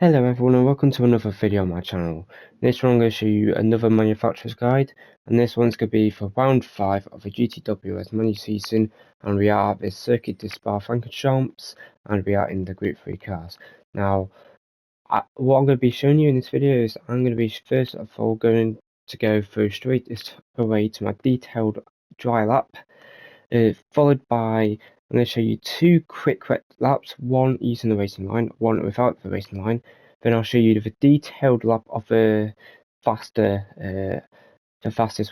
Hello everyone and welcome to another video on my channel. In this one I'm going to show you another manufacturer's guide, and this one's going to be for round 5 of the GTWS menu season, and we are at this circuit to Spa-Francorchamps and we are in the Gr3 cars. Now what I'm going to be showing you in this video is I'm going to be first of all going to go through straight away to my detailed dry lap, followed by I'm going to show you 2 quick wet laps, one using the racing line, one without the racing line. Then I'll show you the detailed lap of the fastest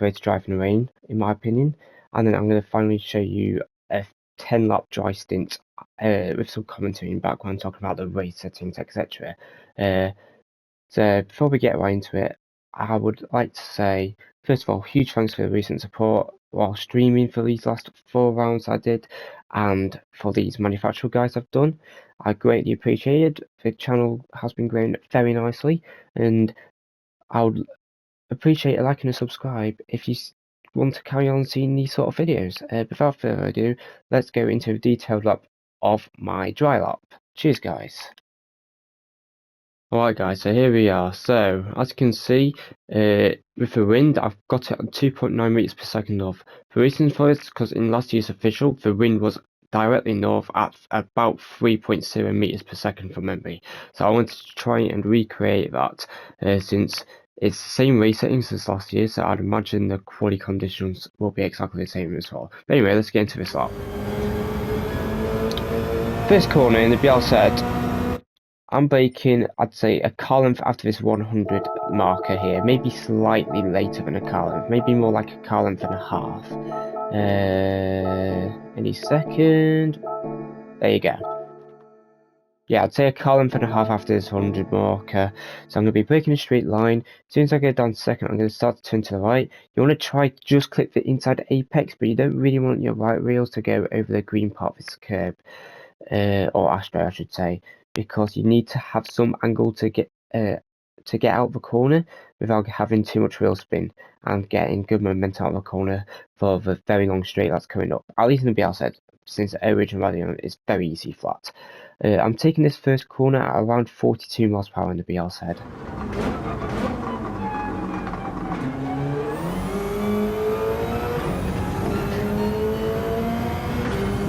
way to drive in the rain, in my opinion. And then I'm going to finally show you a 10-lap dry stint with some commentary in the background talking about the race settings, etc. So before we get right into it, I would like to say, first of all, huge thanks for the recent support while streaming for these last 4 rounds I did, and for these manufacturer guides I've done. I greatly appreciate it. The channel has been growing very nicely, and I would appreciate a like and a subscribe if you want to carry on seeing these sort of videos. Without further ado, let's go into a detailed lap of my dry lap. Cheers, guys. Alright guys, so here we are. So as you can see, with the wind, I've got it at 2.9 meters per second north. The reason for this is because in last year's official, the wind was directly north at about 3.0 meters per second from memory. So I wanted to try and recreate that, since it's the same race settings as last year, so I'd imagine the quality conditions will be exactly the same as well. But anyway, let's get into this lap. First corner in the BL I'm braking, I'd say, a car length after this 100 marker here. Maybe slightly later than a car length. Maybe more like a car length and a half. Any second. There you go. Yeah, I'd say a car length and a half after this 100 marker. So I'm going to be braking a straight line. As soon as I get down to second, I'm going to start to turn to the right. You want to try just clip the inside apex, but you don't really want your right wheels to go over the green part of this curb. Or ashtray, I should say, because you need to have some angle to get out of the corner without having too much wheel spin and getting good momentum out of the corner for the very long straight that's coming up. At least in the BL set, since the original radial is very easy flat. I'm taking this first corner at around 42 miles per hour in the BL head.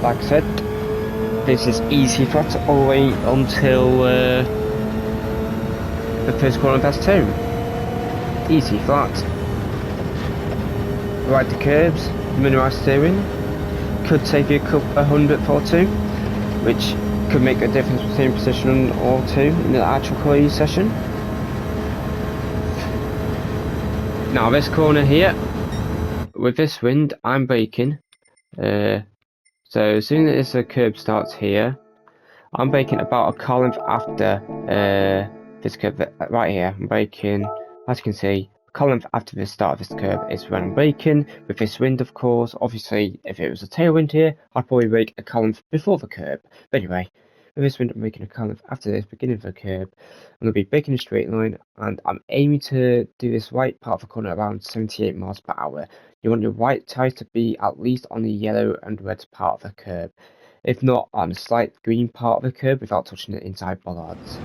Like I said, this is easy flat all the way until the first corner past 2. Easy flat. Right the curbs, minimise steering. Could save you a hundredth or two, which could make a difference between position or 2 in the actual quality session. Now this corner here, with this wind, I'm braking. So as soon as the curb starts here, I'm braking about a car length after this curb right here. I'm braking, as you can see, a car length after the start of this curb is when I'm braking. With this wind, of course, obviously, if it was a tailwind here, I'd probably brake a car length before the curb. But anyway, with this wind, I'm braking a car length after this beginning of the curb. I'm going to be braking a straight line, and I'm aiming to do this right part of the corner around 78 miles per hour. You want your right tyre to be at least on the yellow and red part of the curb, if not on the slight green part of the curb without touching the inside bollards.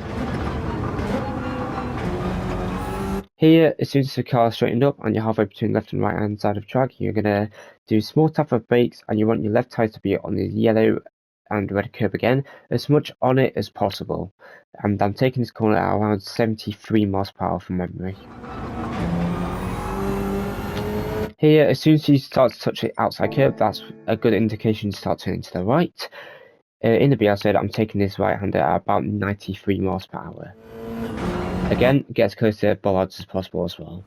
Here, as soon as the car is straightened up and you're halfway between left and right hand side of the track, you're going to do small tap of brakes, and you want your left tyre to be on the yellow and red curb again, as much on it as possible. And I'm taking this corner at around 73 miles per hour from memory. Here, as soon as you start to touch the outside curb, that's a good indication to start turning to the right. In the BL side, I'm taking this right-hander at about 93 miles per hour. Again, get as close to the bollards as possible as well.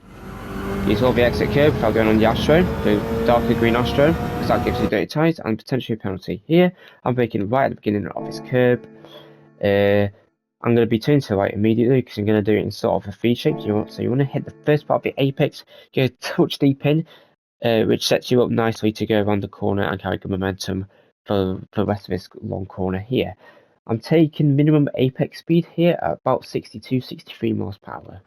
Use all the exit curb without going on the astro, the darker green astro, because that gives you dirty tyres and potentially a penalty. Here, I'm braking right at the beginning of this curb. I'm going to be turning to the right immediately because I'm going to do it in sort of a V shape. So you want to hit the first part of the apex, get a touch deep in, which sets you up nicely to go around the corner and carry good momentum for the rest of this long corner here. I'm taking minimum apex speed here at about 62-63 miles per hour.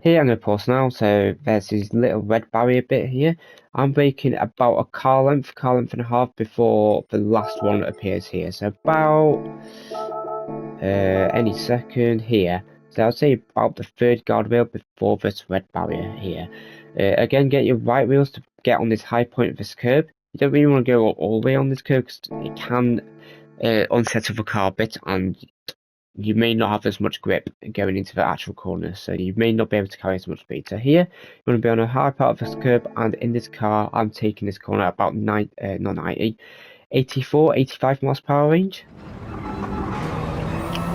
Here I'm going to pause now, so there's this little red barrier bit here. I'm braking about a car length and a half before the last one appears here. So about any second here. So I'll say about the third guardrail before this red barrier here. Again, get your right wheels to get on this high point of this curb. You don't really want to go all the way on this curb because it can unsettle the car a bit, and you may not have as much grip going into the actual corner, so you may not be able to carry as much speed. So here, you want to be on a high part of this curb, and in this car, I'm taking this corner at about 84, 85 miles per hour range.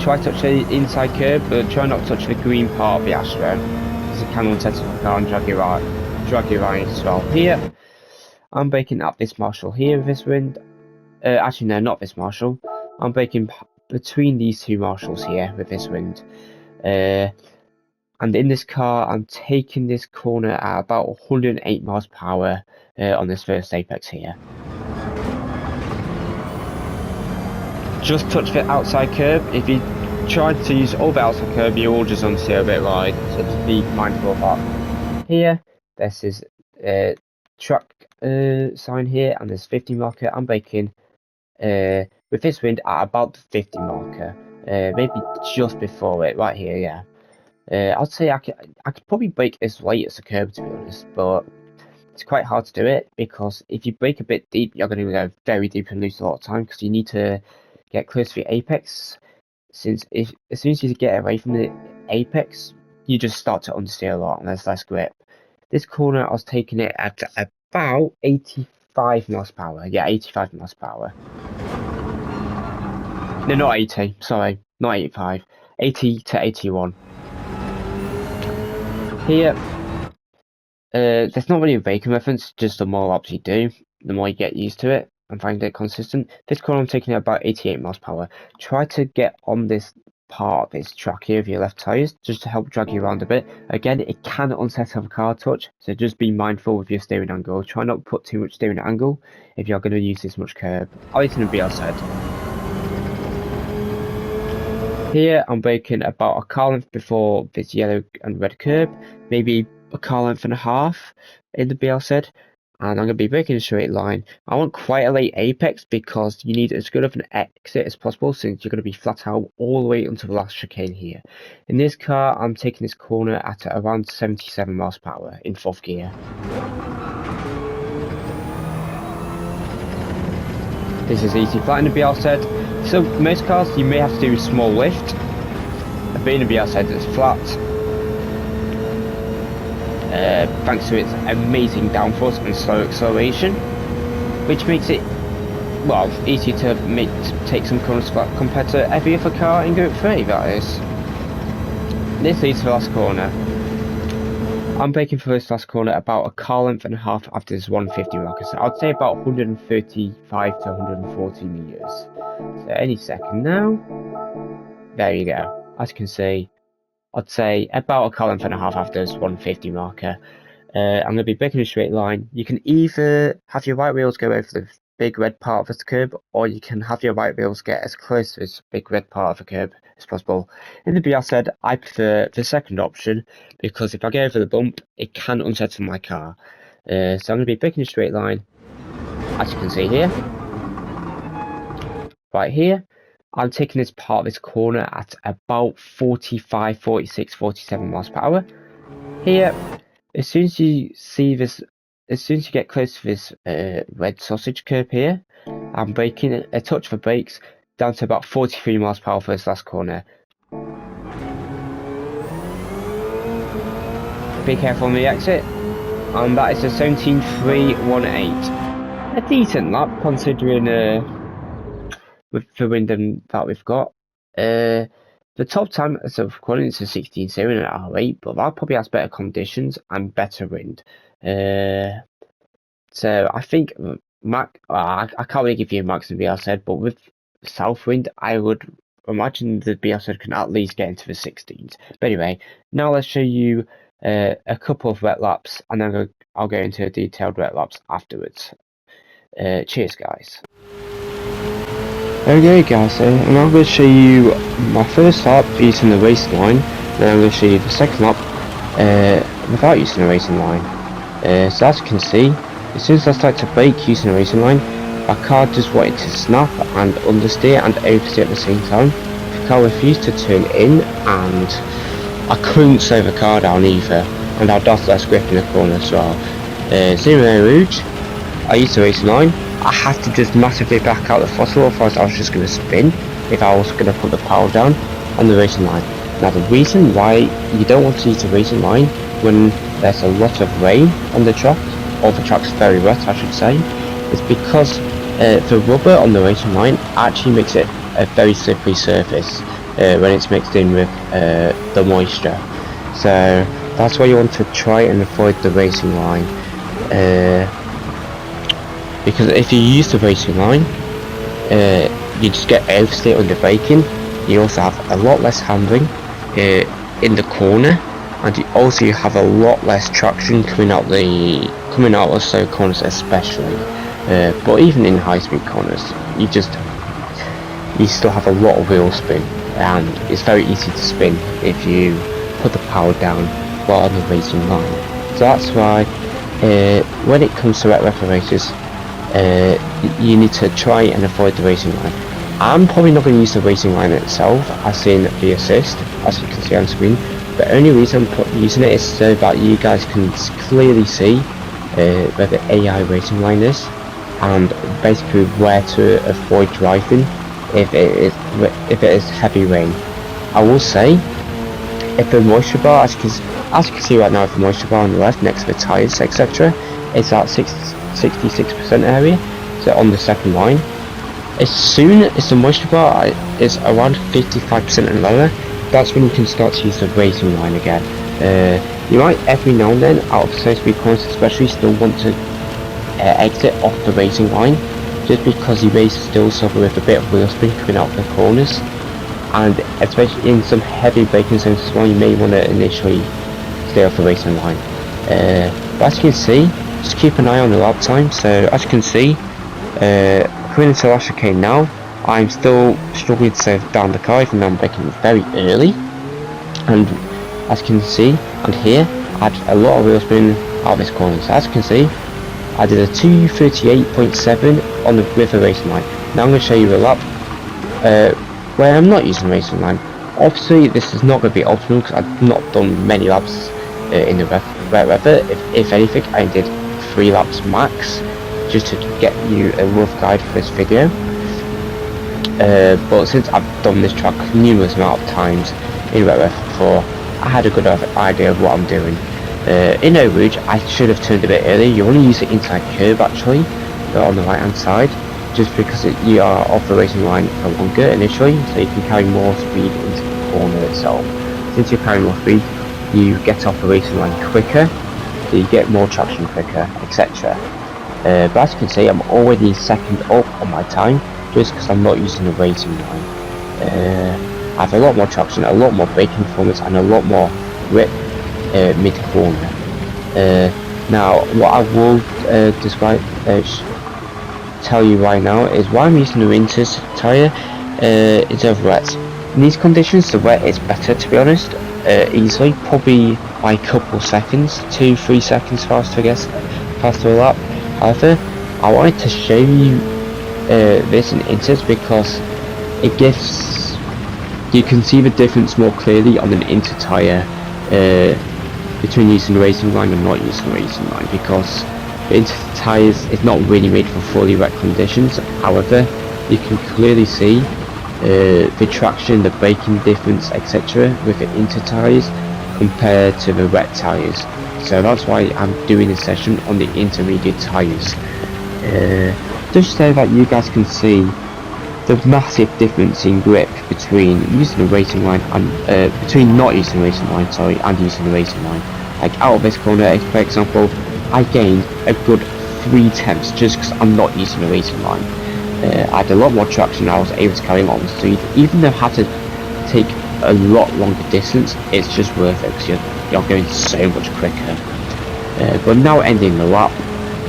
Try to touch the inside curb, but try not to touch the green part of the Astro, because it can unsettle the car and drag you right as well. Here, I'm braking up this marshal here with this wind. Actually, no, not this marshal. I'm braking between these two marshals here with this wind. And in this car, I'm taking this corner at about 108 miles per hour on this first apex here. Just touch the outside curb. If you try to use all the outside curb, you will just unsteer a bit wide, so just be mindful of that. Here, this is truck sign here, and there's 50 marker. I'm braking with this wind at about the 50 marker, maybe just before it, right here, yeah. I'd say I could probably brake as late as the curb, to be honest, but it's quite hard to do it, because if you brake a bit deep, you're going to go very deep and lose a lot of time, because you need to get close to the apex, since as soon as you get away from the apex, you just start to understeer a lot, and there's less grip. This corner, I was taking it at about 85 miles per hour, yeah, 85 miles per hour. No, not 80, sorry, not 85, 80 to 81. Here, there's not really a braking reference, just the more laps you do, the more you get used to it and find it consistent. This corner I'm taking at about 88 miles per hour. Try to get on this part of this track here with your left tyres, just to help drag you around a bit. Again, it can unsettle the car touch, so just be mindful with your steering angle. Try not to put too much steering angle if you're going to use this much curb. At least in the BR side. Here I'm braking about a car length before this yellow and red curb, maybe a car length and a half in the BL set, and I'm going to be braking a straight line. I want quite a late apex because you need as good of an exit as possible, since you're going to be flat out all the way until the last chicane here. In this car, I'm taking this corner at around 77 miles per hour in 4th gear. This is easy flat in the BL set. So most cars you may have to do a small lift. But in the BL set it's flat. Thanks to its amazing downforce and slow acceleration, which makes it, well, easy to take some corners flat compared to every other car in Gr3, that is. This leads to the last corner. I'm braking for this last corner about a car length and a half after this 150 marker, so I'd say about 135 to 140 meters. So any second now. There you go. As you can see, I'd say about a car length and a half after this 150 marker. I'm going to be braking a straight line. You can either have your right wheels go over the big red part of this curb, or you can have your right wheels get as close to this big red part of the curb as possible. In the BR said, I prefer the second option, because if I go over the bump, it can unsettle my car. So I'm going to be braking a straight line, as you can see here. Right here, I'm taking this part of this corner at about 45, 46, 47 miles per hour. Here, as soon as you see this, as soon as you get close to this red sausage curb here, I'm braking a touch for brakes down to about 43 miles per hour for this last corner. Be careful on the exit, and that is a 17.318. A decent lap considering with the wind that we've got. The top time as of recording is a 16.0 in an R8, but that probably has better conditions and better wind. So I think I can't really give you a max in BR said, but with south wind, I would imagine the BR said can at least get into the 16s. But anyway, now let's show you a couple of wet laps, and then I'll go into detailed wet laps afterwards. Cheers, guys. Okay guys, so I'm going to show you my first lap using the race line, then I'm going to show you the second lap without using a racing line. So as you can see, as soon as I start to brake using a racing line, my car just wanted to snap and understeer and oversteer at the same time. The car refused to turn in, and I couldn't slow the car down either, and I lost less grip in the corner as well. Same with Rouge, I used the racing line. I had to just massively back out the throttle, otherwise I was just going to spin if I was going to put the power down on the racing line. Now the reason why you don't want to use the racing line when there's a lot of rain on the track, or the track's very wet I should say, is because the rubber on the racing line actually makes it a very slippery surface when it's mixed in with the moisture. So that's why you want to try and avoid the racing line, because if you use the racing line, you just get oversteer under braking. You also have a lot less handling in the corner, and you also have a lot less traction coming out of slow corners especially. But even in high speed corners, you still have a lot of wheel spin, and it's very easy to spin if you put the power down while on the racing line. So that's why when it comes to wet weather races, you need to try and avoid the racing line. I'm probably not going to use the racing line itself, as in the assist, as you can see on screen. The only reason I'm using it is so that you guys can clearly see where the AI racing line is, and basically where to avoid driving if it is heavy rain. I will say, if the moisture bar, as you can see right now, if the moisture bar on the left next to the tyres etc. is at 66% area, so on the second line, as soon as the moisture bar is around 55% and lower, that's when you can start to use the racing line again. You might every now and then, out of slow speed corners especially, still want to exit off the racing line, just because you may still suffer with a bit of wheel spin coming out of the corners, and especially in some heavy braking zones as well, you may want to initially stay off the racing line. But as you can see, just keep an eye on the lap time. So as you can see, coming into the last chicane now, I'm still struggling to slow down the car, even though I'm braking very early. And as you can see, and here, I had a lot of wheel spin out of this corner. So as you can see, I did a 2:38.7 on the river racing line. Now I'm going to show you a lap where I'm not using the racing line. Obviously, this is not going to be optimal because I've not done many laps in the wet weather. If anything, I did 3 laps max, just to get you a rough guide for this video. But since I've done this track numerous amount of times in wet weather before, I had a good idea of what I'm doing. In Eau Rouge, I should have turned a bit earlier. You only use the inside curb actually, on the right hand side, just because you are off the racing line for longer initially, so you can carry more speed into the corner itself. Since you're carrying more speed, you get off the racing line quicker, so you get more traction quicker, etc. But as you can see, I'm already second up on my time, just because I'm not using the racing line. I have a lot more traction, a lot more braking performance, and a lot more grip mid-corner. Now, what I will tell you right now is why I'm using the winter's tyre instead of wet. In these conditions, the wet is better, to be honest, easily, probably by a couple seconds, 2-3 seconds faster, I guess, faster a lap. However, I wanted to show you this in inters because it gives, you can see the difference more clearly on an inter tyre between using the racing line and not using the racing line, because the inter tyres is not really made for fully wet conditions. However, you can clearly see the traction, the braking difference, etc. with the inter tyres compared to the wet tyres. So that's why I'm doing a session on the intermediate tyres, just so that you guys can see the massive difference in grip between using the racing line and between not using the racing line, and using the racing line. Like out of this corner, for example, I gained a good 3/10 just because I'm not using the racing line. I had a lot more traction. I was able to carry a lot more speed, even though I had to take a lot longer distance. It's just worth it because you're going so much quicker. But now ending the lap,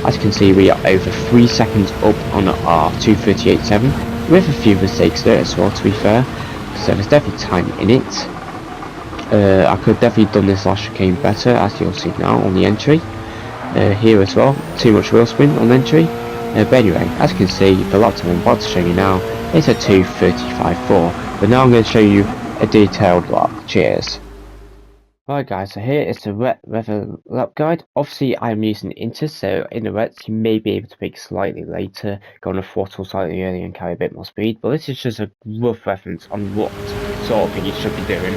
as you can see, we are over 3 seconds up on our 2:38.7 with a few mistakes there as well, to be fair, so there's definitely time in it. I could definitely done this last chicane better, as you'll see now on the entry. Here as well, too much wheel spin on entry. But anyway, as you can see, the lap time I'm about to show you now is a 2:35.4. But now I'm going to show you a detailed lap. Cheers. Right guys, so here is the weather lap guide. Obviously I'm using Inter, so in the wets you may be able to brake slightly later, go on a throttle slightly earlier and carry a bit more speed, but this is just a rough reference on what sort of thing you should be doing.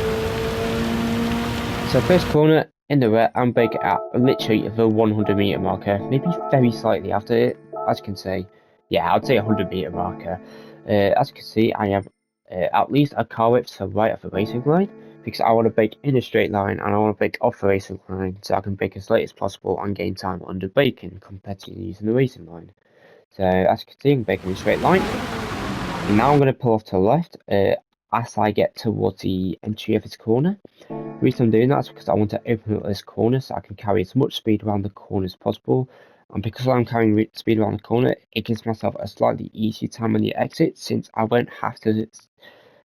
So first corner in the wet, I'm braking at literally the 100-meter marker, maybe very slightly after it, as you can see. Yeah, I'd say 100-meter marker. As you can see, I have at least a car width to the right of the racing line, because I want to brake in a straight line and I want to brake off the racing line so I can brake as late as possible and gain time under braking compared to using the racing line. So as you can see, I'm braking in a straight line. And now I'm going to pull off to the left as I get towards the entry of this corner. The reason I'm doing that is because I want to open up this corner so I can carry as much speed around the corner as possible. And because I'm carrying speed around the corner, it gives myself a slightly easier time on the exit since I won't have to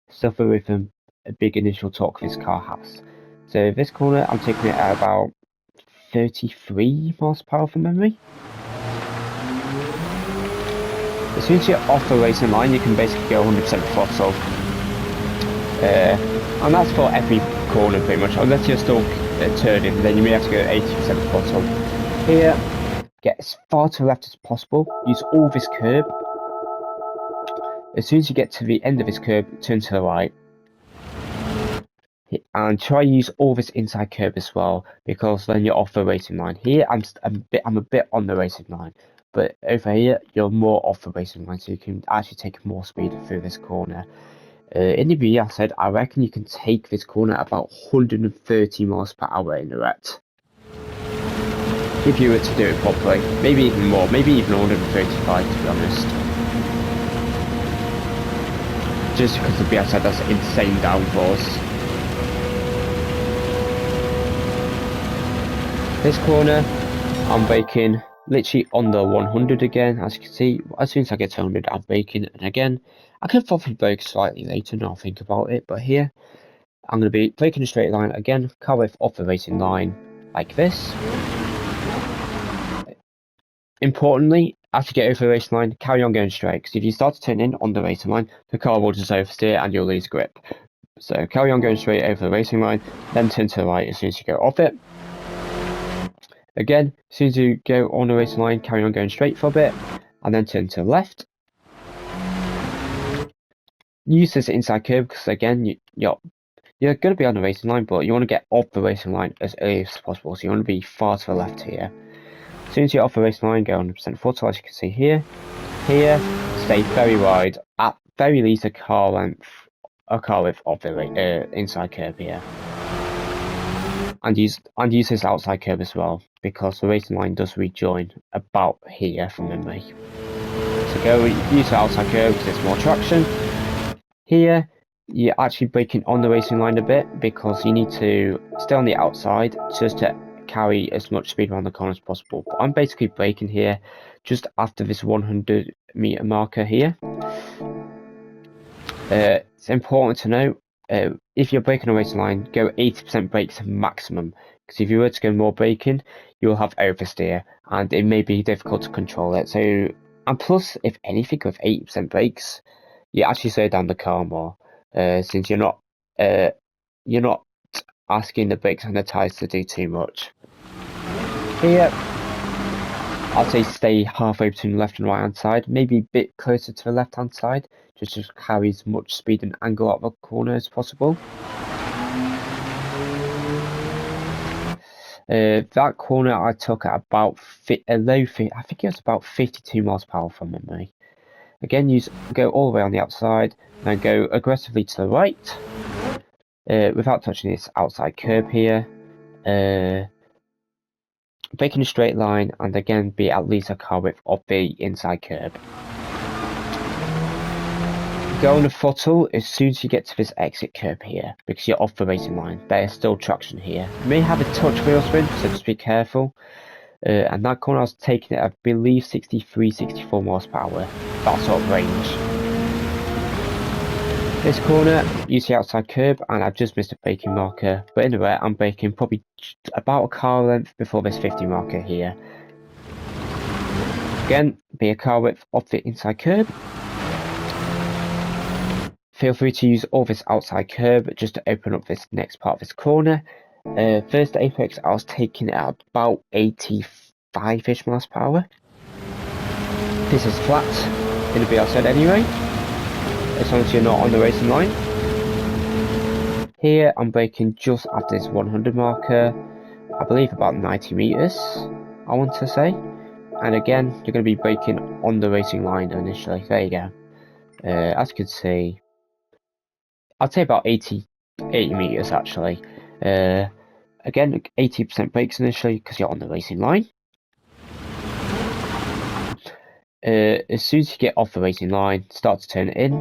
suffer with a big initial torque this car has. So this corner, I'm taking it at about 33 miles per hour from memory. As soon as you're off the racing line, you can basically go 100% throttle. And that's for every corner pretty much, unless you're still turning, then you may have to go 80% throttle. Here, get as far to the left as possible, use all this curb. As soon as you get to the end of this curb, turn to the right. And try use all this inside curb as well, because then you're off the racing line. Here, I'm a bit on the racing line, but over here, you're more off the racing line, so you can actually take more speed through this corner. In the video I said I reckon you can take this corner about 130 miles per hour in the ret. If you were to do it properly, maybe even more, maybe even 135 to be honest. Just because the BS has insane downforce. This corner, I'm braking literally on the 100 again, as you can see. As soon as I get to 100, I'm braking, and again, I can probably brake slightly later and I'll think about it, but here, I'm going to be braking a straight line again, car width off the racing line, like this. Importantly, as you get over the racing line, carry on going straight, because if you start to turn in on the racing line, the car will just oversteer and you'll lose grip. So carry on going straight over the racing line, then turn to the right as soon as you go off it. Again, as soon as you go on the racing line, carry on going straight for a bit, and then turn to the left. Use this inside curb because again, you're going to be on the racing line, but you want to get off the racing line as early as possible, so you want to be far to the left here. As soon as you're off the racing line, go 100% throttle, as you can see here. Here, stay very wide, at very least a car width of the inside curb here. And use this outside curb as well, because the racing line does rejoin about here from memory. So go use the outside curb because there's more traction. Here, you're actually braking on the racing line a bit because you need to stay on the outside just to carry as much speed around the corner as possible. But I'm basically braking here just after this 100-meter marker here. It's important to note, if you're braking on a racing line, go 80% brakes maximum, because if you were to go more braking, you'll have oversteer, and it may be difficult to control it. So, and plus, if anything, with 80% brakes, you actually slow down the car more, since you're not asking the brakes and the tyres to do too much. Here, I'd say stay halfway between the left and right hand side, maybe a bit closer to the left hand side, just to carry as much speed and angle out of the corner as possible. That corner I took at about I think it was about 52 miles per hour from memory. Again, go all the way on the outside, and then go aggressively to the right, without touching this outside curb here. Braking a straight line, and again be at least a car width of the inside curb. Go on the throttle as soon as you get to this exit curb here, because you're off the racing line. There's still traction here. You may have a touch wheel spin, so just be careful. And that corner I was taking it, I believe 63, 64 miles per hour, that sort of range. This corner, use the outside curb, and I've just missed a braking marker, but in the wet I'm braking probably about a car length before this 50 marker here. Again, be a car width off the inside curb. Feel free to use all this outside curb just to open up this next part of this corner. First apex I was taking it at about 85-ish miles per hour. This is flat in the BR anyway, as long as you're not on the racing line. Here I'm braking just after this 100 marker, I believe about 90 meters, I want to say. And again, you're going to be braking on the racing line initially. There you go. As you can see, I'd say about 80 meters actually. Again, 80% brakes initially because you're on the racing line. As soon as you get off the racing line, start to turn it in,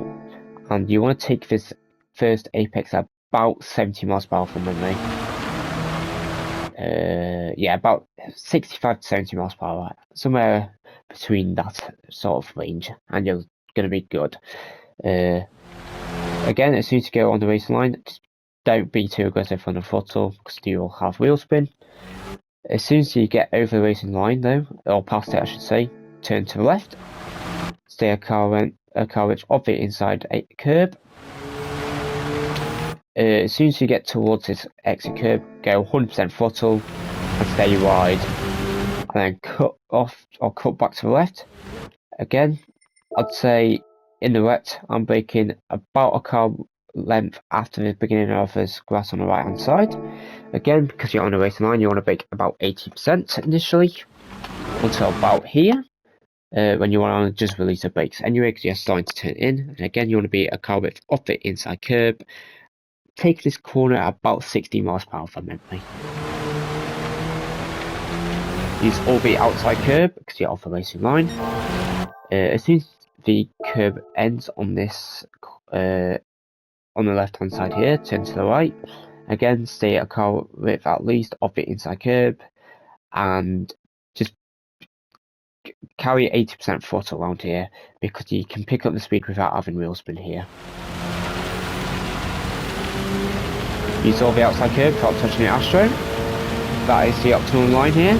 and you want to take this first apex at about 70 miles per hour from memory. Yeah, about 65 to 70 miles per hour, somewhere between that sort of range, and you're going to be good. Again, as soon as you go on the racing line, just don't be too aggressive on the throttle because you will have wheel spin. As soon as you get over the racing line though, or past it I should say, turn to the left, stay a car width of the inside curb. As soon as you get towards this exit curb, go 100% throttle and stay wide, and then cut off or cut back to the left. Again, I'd say in the wet I'm braking about a car length after the beginning of this grass on the right hand side. Again, because you're on the racing line, you want to brake about 80% initially until about here, when you want to just release the brakes anyway because you're starting to turn in. And again, you want to be a car width off the inside curb. Take this corner at about 60 miles per hour from memory. Use all the outside curb because you're off the racing line. As soon as the curb ends on this, on the left hand side here, turn to the right. Again, stay at a car width at least off the inside curb, and just carry 80% throttle around here because you can pick up the speed without having wheel spin here. Use all the outside curb without touching the Astro. That is the optimal line here.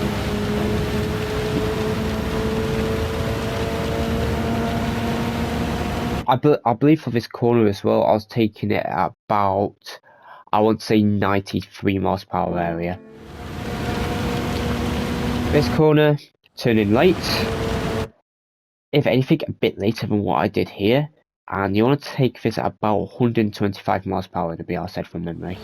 I believe for this corner as well, I was taking it at about, I would say 93 miles per hour area. This corner, turning late. If anything, a bit later than what I did here. And you want to take this at about 125 miles per hour to be said from memory.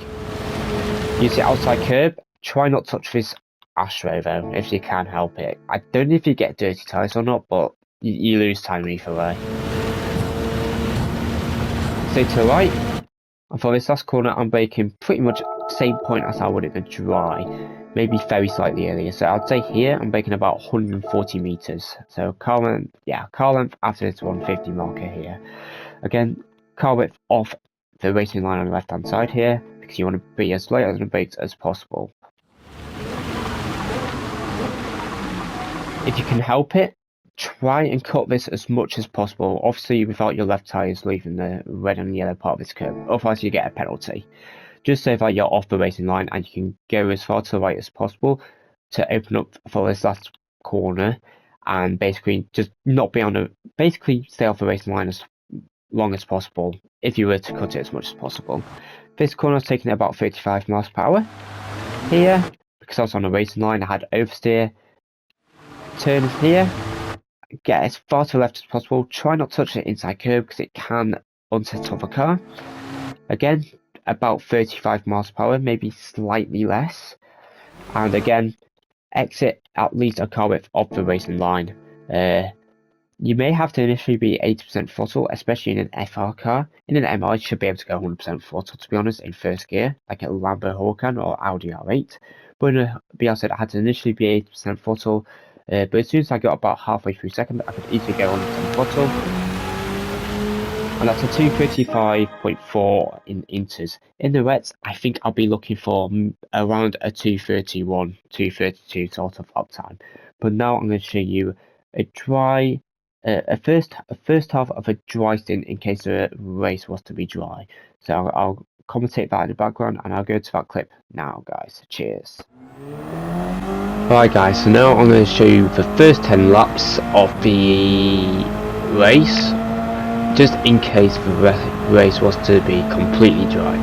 Use the outside curb. Try not to touch this Astro though, if you can help it. I don't know if you get dirty tyres or not, but you lose time either way. Stay to the right. And for this last corner, I'm braking pretty much the same point as I would in a dry. Maybe very slightly earlier. So I'd say here I'm braking about 140 meters. So car length after this 150 marker here. Again, car width off the racing line on the left hand side here because you want to be as light on the brakes as possible. If you can help it, try and cut this as much as possible, obviously without your left tyres leaving the red and yellow part of this curb, otherwise you get a penalty. Just so that you're off the racing line and you can go as far to the right as possible to open up for this last corner and basically just not be on the, basically stay off the racing line as long as possible if you were to cut it as much as possible. This corner was taking it about 35 miles per hour. Here, because I was on the racing line, I had oversteer. Turn here, get as far to the left as possible. Try not to touch the inside curb because it can unsettle the car. Again, about 35 miles per hour, maybe slightly less. And again, exit at least a car width of the racing line. You may have to initially be 80% throttle, especially in an FR car. In an MR, you should be able to go 100% throttle, to be honest, in first gear, like a Lambo Huracan or Audi R8. But in a BR, I had to initially be 80% throttle. But as soon as I got about halfway through second, I could easily go 100% throttle. And that's a 235.4 in inters. In the wets, I think I'll be looking for around a 231, 232 sort of uptime. But now I'm going to show you a dry a first half of a dry stint in case the race was to be dry. So I'll commentate that in the background, and I'll go to that clip now, guys. Cheers. Alright guys, so now I'm going to show you the first 10 laps of the race, just in case the race was to be completely dry.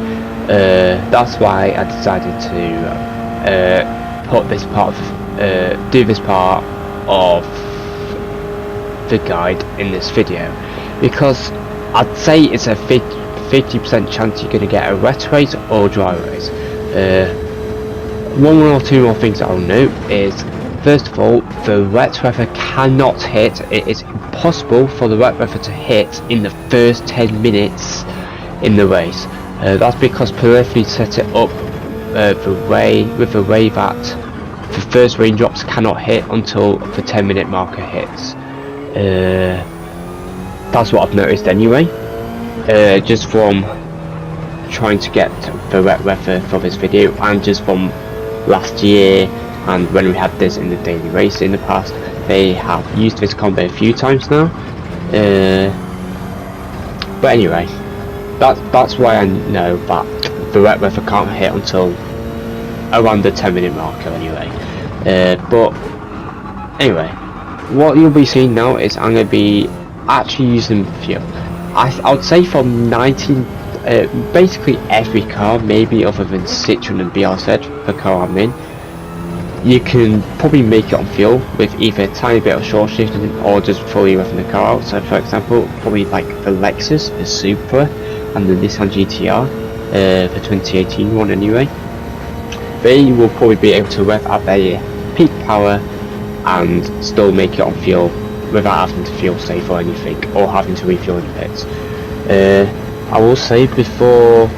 That's why I decided to put this part of, do this part of the guide in this video, because I'd say it's a 50% chance you're going to get a wet race or a dry race. One or two more things I'll note is, first of all, the wet weather cannot hit. It is impossible for the wet weather to hit in the first 10 minutes in the race. That's because Pirelli set it up with the way that the first raindrops cannot hit until the 10-minute marker hits. That's what I've noticed anyway, just from trying to get the wet weather for this video, and just from last year and when we had this in the daily race in the past. They have used this combo a few times now, but anyway, that's why I know that the wet weather can't hit until around the 10-minute marker anyway. But anyway, what you'll be seeing now is I'm going to be actually using fuel. I would say from basically every car, maybe other than Citroen and BRZ, the car I'm in, you can probably make it on fuel with either a tiny bit of short shifting or just fully revving the car out. So for example, probably like the Lexus, the Supra, and the Nissan GTR, the 2018 one anyway, they will probably be able to rev at their peak power and still make it on fuel without having to fuel safe or anything, or having to refuel in the pits. I will say before,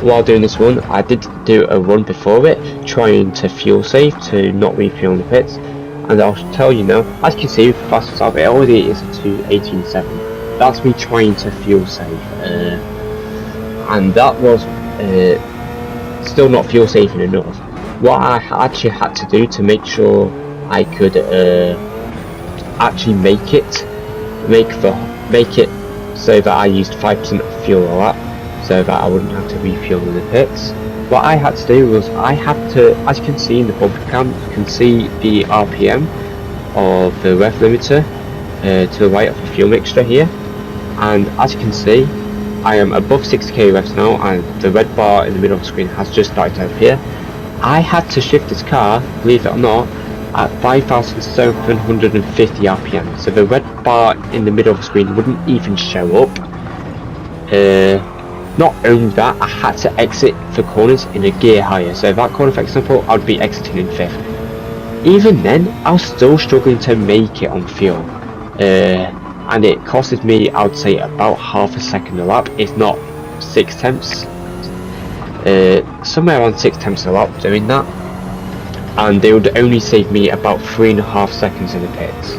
while doing this one, I did do a run before it, trying to fuel save to not refuel in the pits, and I'll tell you now, as you can see, fast start, it already is a 2:18.7. That's me trying to fuel save, and that was still not fuel saving enough. What I actually had to do to make sure I could actually make it so that I used 5% of fuel a lap, so that I wouldn't have to refuel in the pits. What I had to do was, I had to, as you can see in the bumper cam, you can see the RPM of the rev limiter to the right of the fuel mixture here, and as you can see, I am above 60k revs now, and the red bar in the middle of the screen has just started to appear. I had to shift this car, believe it or not, at 5,750 RPM, so the red bar in the middle of the screen wouldn't even show up. Not only that, I had to exit the corners in a gear higher, so that corner for example, I'd be exiting in 5th. Even then, I was still struggling to make it on fuel, and it costed me, I would say, about half a second a lap, if not 6 tenths. Somewhere around 6 tenths a lap doing that, and they would only save me about 3.5 seconds in the pits.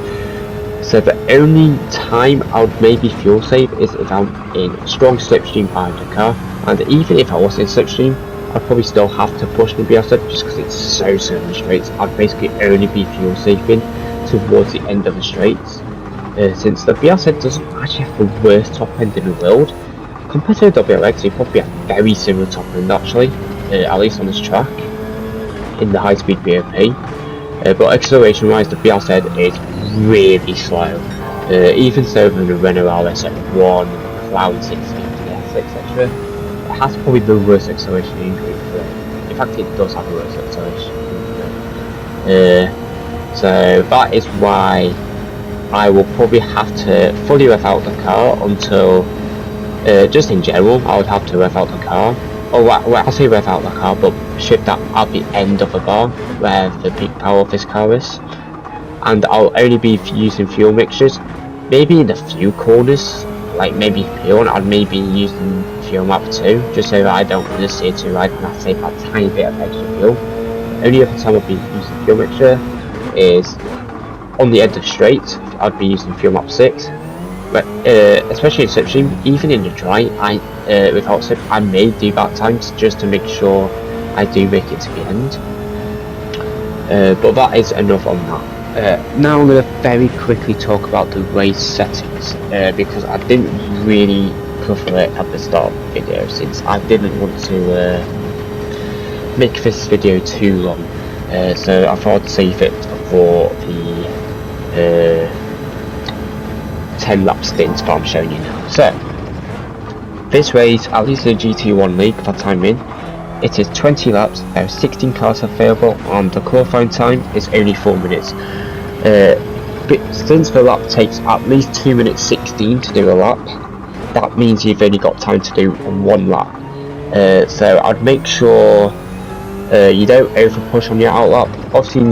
So the only time I would maybe fuel save is if I'm in strong slipstream behind the car, and even if I was in slipstream, I'd probably still have to push the BRZ just because it's so many straights. I'd basically only be fuel saving towards the end of the straights, since the BRZ doesn't actually have the worst top end in the world. Compared to the WRX, it probably a very similar top end actually, at least on this track, in the high speed BOP. But acceleration wise, the BRZ is really slow. Even so, than the Renault RS1, Cloud 650S, etc. It has probably the worst acceleration in Gr3. In fact, it does have the worst acceleration in Gr3. So that is why I will probably have to fully rev out the car until, just in general, I would have to rev out the car. Or well, I'll say rev out the car, but shift that at the end of the bar, where the peak power of this car is. And I'll only be using fuel mixtures, maybe in a few corners, like maybe P1, I'd maybe using fuel map 2, just so that I don't want to steer too right and I save that tiny bit of extra fuel. The only other time I'll be using fuel mixture is on the end of straight. I'd be using fuel map 6. But especially in slipstream, even in the dry, without slip, I may do that times just to make sure I do make it to the end. But that is enough on that. Now I'm going to very quickly talk about the race settings, because I didn't really cover it at the start of the video, since I didn't want to make this video too long, so I thought I'd save it for the 10 lap stint that I'm showing you now. So, this race, at least in the GT1 league that I'm in, it is 20 laps, there are 16 cars available, and the qualifying time is only 4 minutes. But since the lap takes at least 2 minutes 16 to do a lap, that means you've only got time to do one lap. So I'd make sure you don't over push on your outlap. Obviously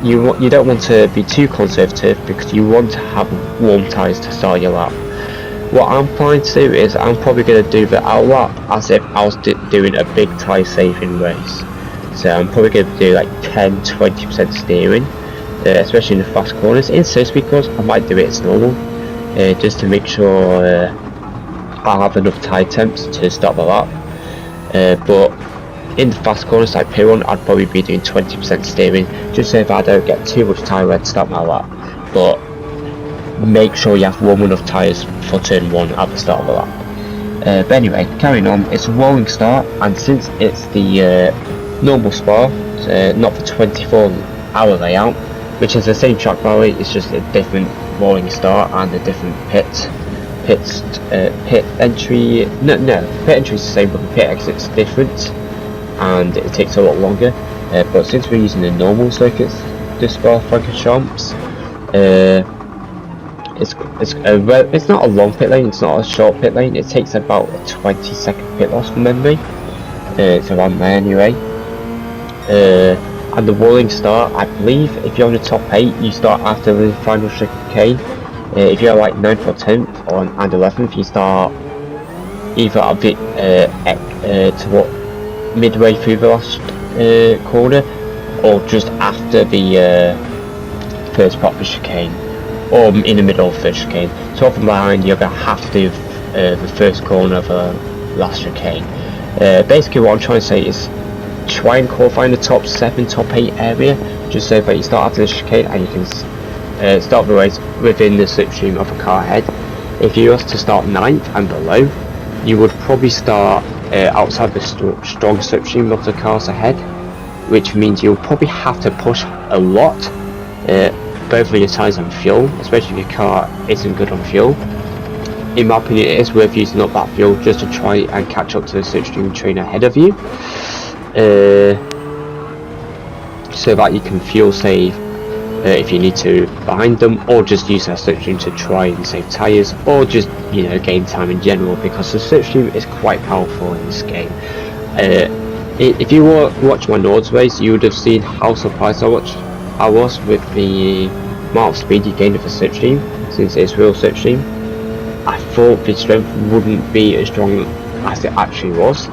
you don't want to be too conservative, because you want to have warm tyres to start your lap. What I'm planning to do is I'm probably going to do the outlap as if I was doing a big tyre saving race. So I'm probably going to do like 10-20% steering, especially in the fast corners. In slow speed corners I might do it as normal, just to make sure I'll have enough tyre temps to start the lap. But in the fast corners like P1, I'd probably be doing 20% steering, just so if I don't get too much tyre wear to start my lap. But make sure you have warm enough tyres for turn 1 at the start of the lap. But anyway, carrying on, it's a rolling start, and since it's the normal Spa, not the 24-hour layout, which is the same track by the way, it's just a different rolling start and a different pit entry. No, pit entry is the same, but the pit exit's different, and it takes a lot longer. But since we're using the normal circuits, the Spa-Francorchamps, it's not a long pit lane, it's not a short pit lane, it takes about a 20-second pit loss from memory, it's around there anyway. And the rolling start, I believe if you're on the top 8 you start after the final chicane. If you're like 9th or 10th and 11th, you start either a bit midway through the last corner, or just after the first part of the chicane, or in the middle of the chicane. So from behind you're going to have to do the first corner of the last chicane. Basically what I'm trying to say is try and qualify in the top 7, top 8 area, just so that you start after the chicane and you can start the race within the slipstream of a car ahead. If you was to start 9th and below, you would probably start outside the strong slipstream of the cars ahead, which means you'll probably have to push a lot, both for your tyres and fuel, especially if your car isn't good on fuel. In my opinion, it is worth using up that fuel just to try and catch up to the slipstream train ahead of you, so that you can fuel save if you need to behind them, or just use that slipstream to try and save tyres, or just, you know, gain time in general, because the slipstream is quite powerful in this game. If you watch my Nords race, you would have seen how surprised I was with the amount of speed you gained with the slipstream, since it's real slipstream. I thought the strength wouldn't be as strong as it actually was,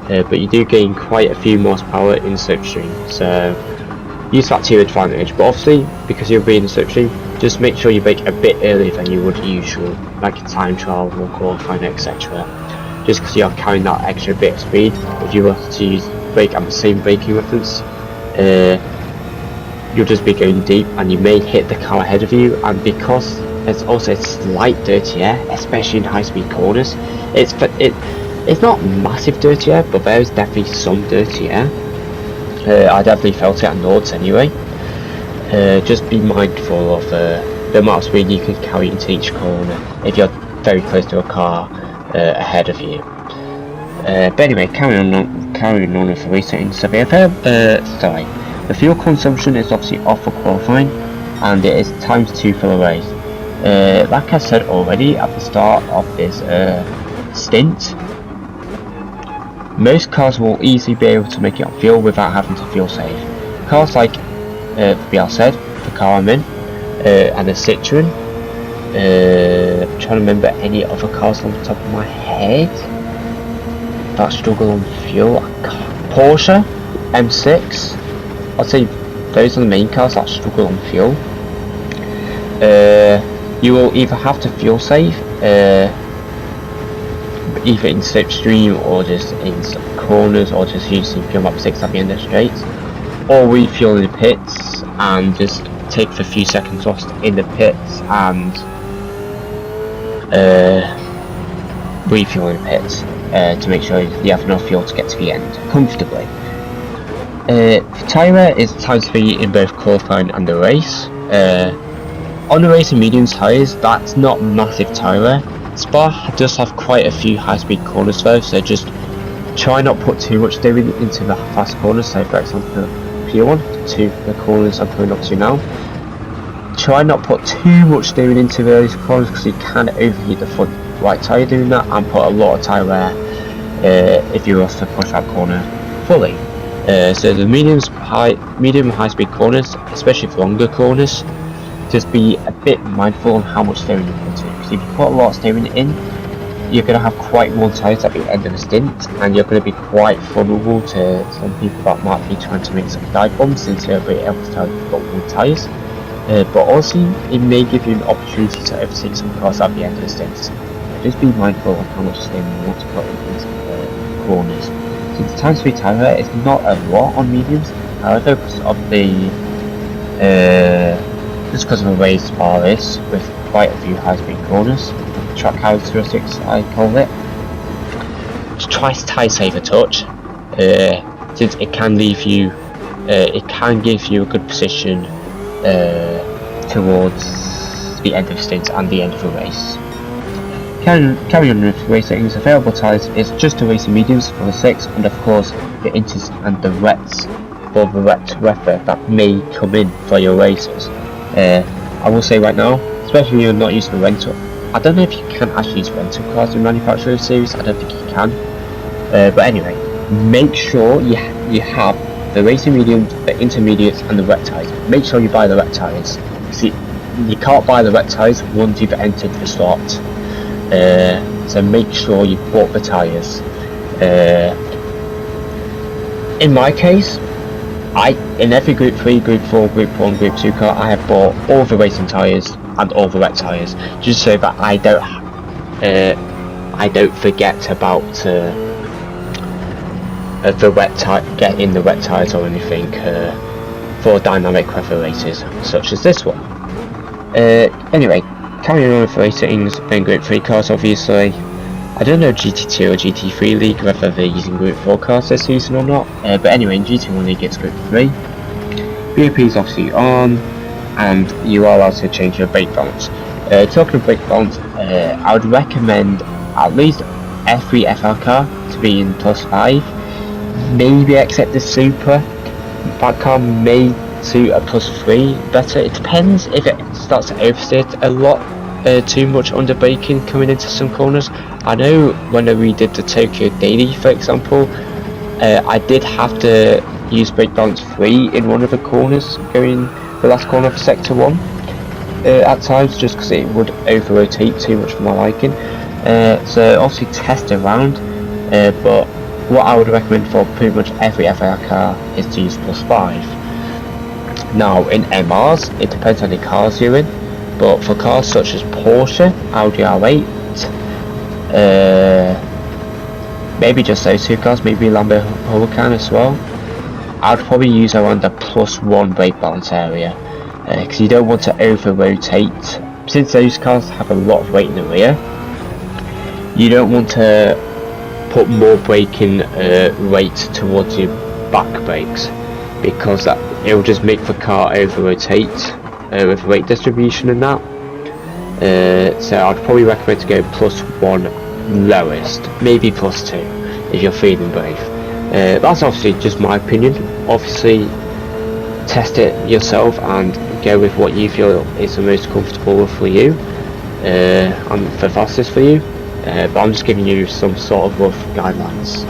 but you do gain quite a few more power in slipstream, so use that to your advantage. But obviously, because you'll be in the slipstream, just make sure you brake a bit earlier than you would usual, like a time trial or qualifying, etc. Just because you're carrying that extra bit of speed. If you were to brake at the same braking reference, you'll just be going deep and you may hit the car ahead of you. And because there's also a slight dirty air, especially in high speed corners, it's not massive dirty air, but there is definitely some dirty air. I definitely felt it at Nords anyway. Just be mindful of the amount of speed you can carry into each corner if you're very close to a car ahead of you. But anyway, carrying on with the race settings. So the fuel consumption is obviously off for qualifying, and it is ×2 for the race. Like I said already at the start of this stint, most cars will easily be able to make it on fuel without having to fuel save. Cars like BR said, the car I'm in, and the Citroen. I'm trying to remember any other cars on the top of my head that struggle on fuel. Porsche, M6. I'd say those are the main cars that struggle on fuel. You will either have to fuel save, either in slipstream or just in corners, or just using fuel map 6 at the end of straights, or refuel in the pits and just take a few seconds lost in the pits and refuel in the pits to make sure you have enough fuel to get to the end comfortably. Tyre wear is times 3 in both qualifying and the race. On the race and medium tyres, that's not massive tyre wear. Spa does have quite a few high-speed corners though, so just try not put too much steering into the fast corners. So for example, P1 to the corners I'm coming up to now. Try not put too much steering into those corners because you can overheat the front right tyre doing that, and put a lot of tyre wear if you were to push that corner fully. So the medium and high speed corners, especially for longer corners, just be a bit mindful on how much steering you put in, because if you put a lot of steering in, you're going to have quite worn tyres at the end of the stint, and you're going to be quite vulnerable to some people that might be trying to make some dive bombs since everybody else has got worn tyres. But also, it may give you an opportunity to overtake some cars at the end of the stint. So just be mindful of how much steering you want to put into the corners. Since the times 3 tyre wear is not a lot on mediums, however, because of the way Spa is, with quite a few high-speed corners, track characteristics I call it, just try to tyre save a touch, since it can leave you, it can give you a good position towards the end of the stint and the end of the race. Carry on with race settings. Available tyres is just the racing mediums for the 6, and of course the inters and the wets for the wet weather that may come in for your races. I will say right now, especially if you're not using a rental, I don't know if you can actually use rental cars in manufacturer series. I don't think you can. But anyway, make sure you have the racing mediums, the intermediates, and the wet tyres. Make sure you buy the wet tyres. See, you can't buy the wet tyres once you've entered the slot. So make sure you bought the tyres. In my case, in every Group 3, Group 4, Group 1, Group 2 car, I have bought all the racing tyres and all the wet tyres, just so that I don't forget about getting the wet tyres or anything for dynamic weather races such as this one. Anyway, carrying on with race settings, then Group 3 cars obviously. I don't know GT2 or GT3 League whether they're using Group 4 cars this season or not, but anyway, in GT1 League it's Group 3. BOP is obviously on, and you are allowed to change your brake balance. Talking of brake balance, I would recommend at least every FR car to be in +5, maybe except the Super. That car may suit a +3 better. It depends if it starts to oversteer a lot, too much under braking coming into some corners. I know when we did the Tokyo Daily, for example, I did have to use brake balance 3 in one of the corners, going the last corner for Sector 1 at times, just because it would over rotate too much for my liking. So obviously test around, but what I would recommend for pretty much every FR car is to use +5. Now in MRs, it depends on the cars you're in, but for cars such as Porsche, Audi R8, maybe just those two cars, maybe Lambo Huracan as well, I'd probably use around the +1 brake balance area, because you don't want to over rotate. Since those cars have a lot of weight in the rear, you don't want to put more braking weight towards your back brakes, because it will just make the car over rotate with weight distribution and that. So I'd probably recommend to go +1 lowest, maybe +2 if you're feeling brave. That's obviously just my opinion. Obviously test it yourself and go with what you feel is the most comfortable for you and the fastest for you, but I'm just giving you some sort of rough guidelines.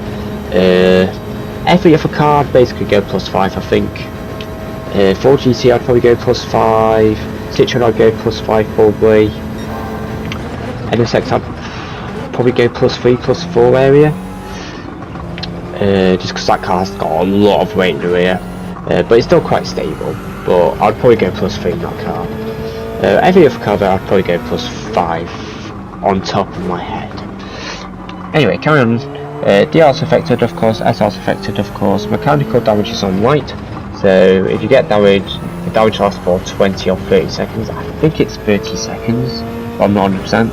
Every other car I'd basically go +5, I think. For GT I'd probably go +5, Citroen I'd go +5 probably, NSX I'd probably go +3, +4 area, just because that car's got a lot of weight in the rear, but it's still quite stable, but I'd probably go +3 in that car. Every other car though I'd probably go +5 on top of my head. Anyway, carry on. DR's affected of course, SR's affected of course, mechanical damage is on white, so if you get damage the damage lasts for 20 or 30 seconds. I think it's 30 seconds, but I'm not 100%.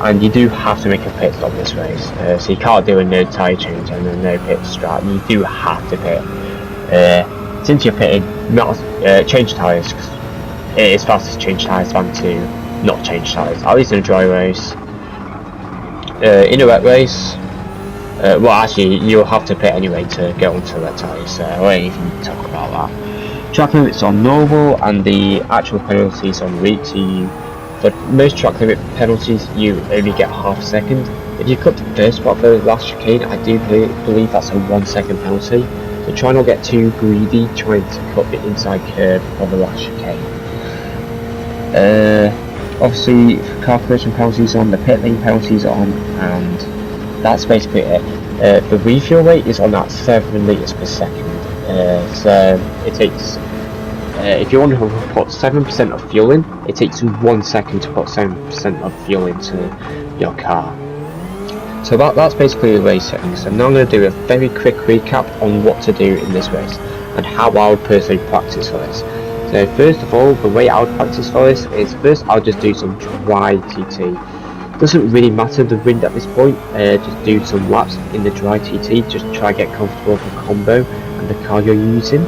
And you do have to make a pit stop this race, so you can't do a no tyre change and a no pit strat. You do have to pit. Since you're pitting, not change tyres, because it is faster to change tyres than to not change tyres, at least in a dry race. In a wet race, well, actually you'll have to pit anyway to get onto the wet tyres, so I won't even talk about that. Track limits on normal and the actual penalties on weak, so for most track limit penalties you only get half a second. If you cut the first spot for the last chicane, I do believe that's a 1 second penalty, so try not to get too greedy trying to cut the inside curve of the last chicane. Obviously car collision penalties on, the pit lane penalties on, and that's basically it. The refuel rate is on at 7 litres per second, so it takes if you want to put 7% of fuel in, it takes 1 second to put 7% of fuel into your car. So that's basically the race settings. So now I'm going to do a very quick recap on what to do in this race and how I would personally practice for this. So first of all, the way I would practice for this is first I'll just do some dry TT. Doesn't really matter the wind at this point, just do some laps in the dry TT, just try and get comfortable with the combo and the car you're using.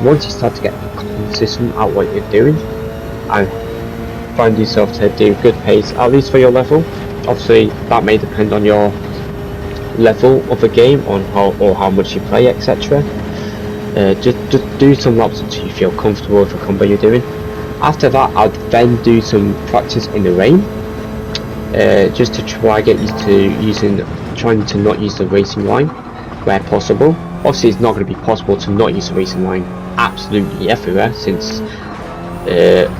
Once you start to get consistent at what you're doing and find yourself to do good pace, at least for your level, obviously that may depend on your level of the game, on how much you play, etc. Just do some laps until you feel comfortable with the combo you're doing. After that, I'd then do some practice in the rain, just to try get used to trying to not use the racing line where possible. Obviously it's not going to be possible to not use the racing line absolutely everywhere, since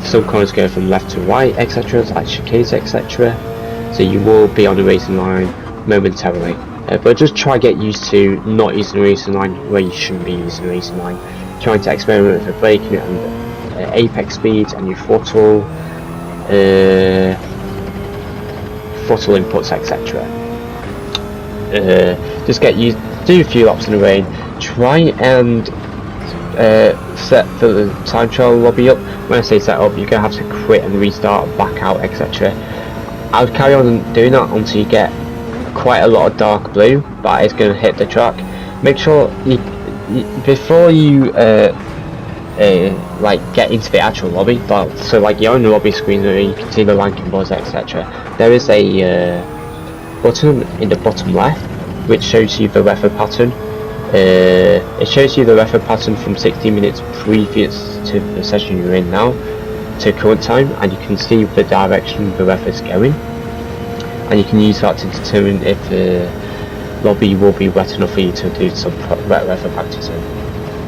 some corners go from left to right, etc, like chicanes, etc, so you will be on the racing line momentarily, but just try get used to not using the racing line where you shouldn't be using the racing line, trying to experiment with the braking and apex speeds and your throttle inputs, etc. Just get used, do a few laps in the rain, try and set the time trial lobby up. When I say set up, you're going to have to quit and restart, back out, etc. I would carry on doing that until you get quite a lot of dark blue that is going to hit the track. Make sure you before you like get into the actual lobby, but so like you're on the lobby screen where you can see the ranking boards, etc. There is a button in the bottom left which shows you the weather pattern. It shows you the weather pattern from 16 minutes previous to the session you're in now to current time, and you can see the direction the weather is going, and you can use that to determine if the lobby will be wet enough for you to do some wet weather practicing.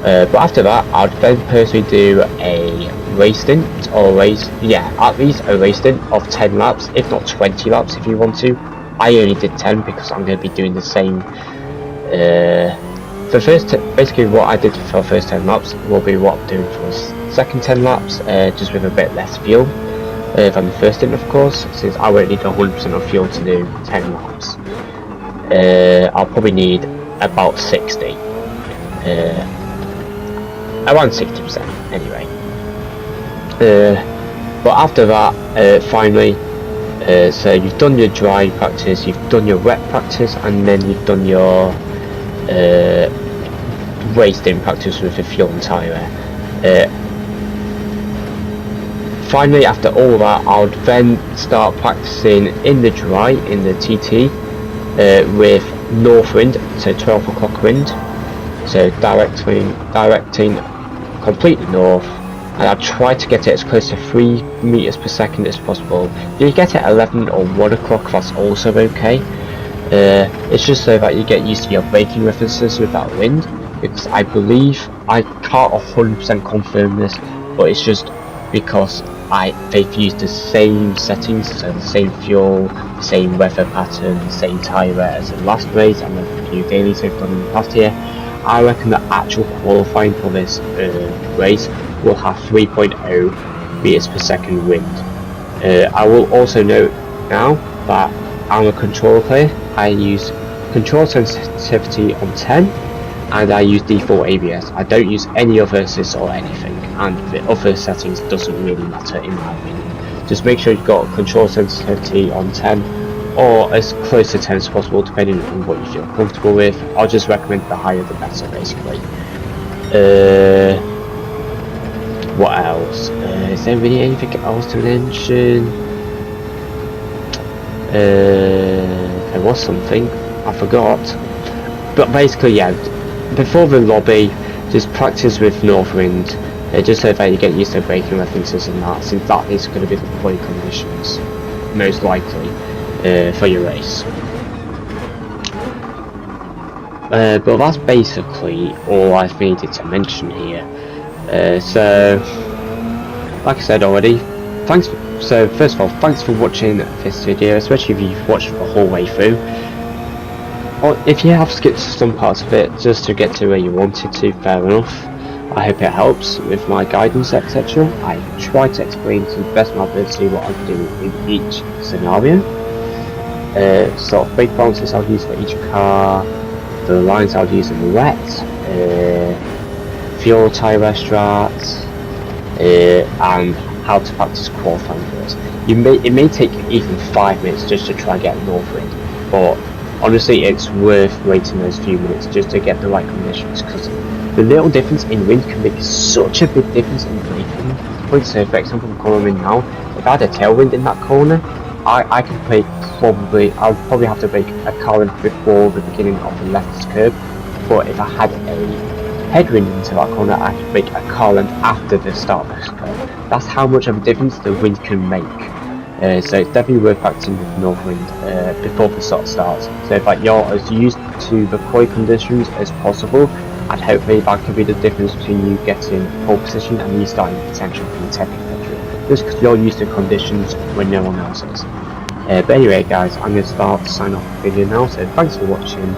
But after that, I'd then personally do a race stint, or at least a race stint of 10 laps, if not 20 laps if you want to. I only did 10 because I'm going to be doing the same. Basically what I did for the first 10 laps will be what I'm doing for the second 10 laps, just with a bit less fuel than the first stint, of course, since I won't need 100% of fuel to do 10 laps. I'll probably need about 60. Around 60% anyway. But after that, finally, so you've done your dry practice, you've done your wet practice, and then you've done your race in practice with the fuel and tyre. Finally, after all that, I would then start practicing in the dry, in the TT, with north wind, so 12 o'clock wind, so directing completely north, and I'll try to get it as close to 3 meters per second as possible. If you get it at 11 or 1 o'clock, that's also okay. It's just so that you get used to your braking references with that wind, because I believe, I can't 100% confirm this, but it's just because they've used the same settings, so the same fuel, the same weather pattern, the same tyre as the last race and the few dailies they've done in the past year. I reckon the actual qualifying for this race will have 3.0 meters per second wind. I will also note now that I'm a controller player. I use control sensitivity on 10, and I use default ABS. I don't use any other assists or anything. and the other settings doesn't really matter in my opinion. Just make sure you've got control sensitivity on 10 or as close to 10 as possible, depending on what you feel comfortable with. I'll just recommend the higher the better, basically. What else? Is there really anything else to mention? There was something I forgot, but basically, yeah, before the lobby, just practice with Northwind, just so that you get used to braking references and that, since that is going to be the play conditions, most likely, for your race. But that's basically all I've needed to mention here. So, like I said already, thanks. So first of all, thanks for watching this video, especially if you've watched the whole way through. Or if you have skipped some parts of it just to get to where you wanted to, fair enough. I hope it helps with my guidance, etc. I try to explain to the best of my ability what I'm doing in each scenario. Sort of brake balances I'll use for each car, the lines I'll use in the wet, fuel tyre strats, and how to practice qualifying for this. It may take even 5 minutes just to try and get Northwind, but honestly it's worth waiting those few minutes just to get the right conditions, because the little difference in wind can make such a big difference in braking points. So for example, the corner I'm in now, if I had a tailwind in that corner, I could brake I'll probably have to brake a car in before the beginning of the left curb, but if I had a headwind into that corner, I could brake a car length after the start of this curve. That's how much of a difference the wind can make. So it's definitely worth practicing with Northwind before the start starts. So if you're as used to the coy conditions as possible, and hopefully that could be the difference between you getting pole position and you starting potential from the technical victory. Just because you're used to conditions when no one else is. But anyway guys, I'm going to start to sign off the video now, so thanks for watching.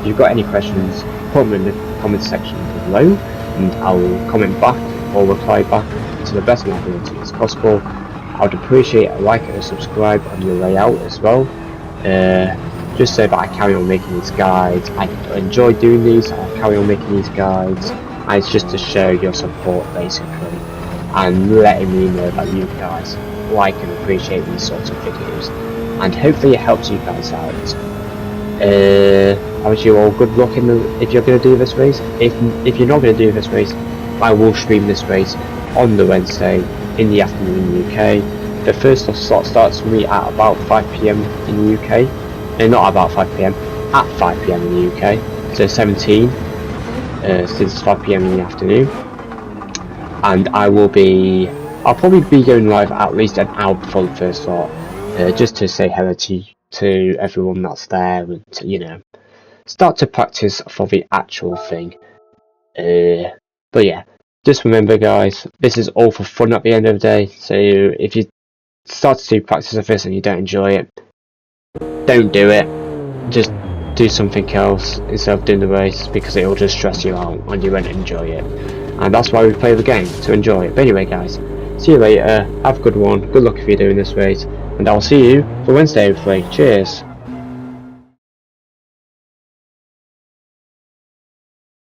If you've got any questions, put them in the comment section below, and I'll comment back or reply back to the best of my ability as possible. I would appreciate a like and a subscribe on your way out as well, just so that I carry on making these guides. I enjoy doing these, I'll carry on making these guides, and it's just to show your support basically, and letting me know that you guys like and appreciate these sorts of videos, and hopefully it helps you guys out. I wish you all good luck if you're going to do this race. If you're not going to do this race, I will stream this race on the Wednesday in the afternoon in the UK. The first slot starts for me at about 5 PM in the UK, and not about 5 PM, at 5 PM in the UK, so 17, since 5 PM in the afternoon. And I'll probably be going live at least an hour before the first slot, just to say hello to everyone that's there, and to, you know, start to practice for the actual thing. But yeah, just remember guys, this is all for fun at the end of the day, so if you start to do practice of this and you don't enjoy it, don't do it. Just do something else instead of doing the race, because it will just stress you out and you won't enjoy it. And that's why we play the game, to enjoy it. But anyway guys, see you later, have a good one, good luck if you're doing this race, and I'll see you for Wednesday hopefully. Cheers.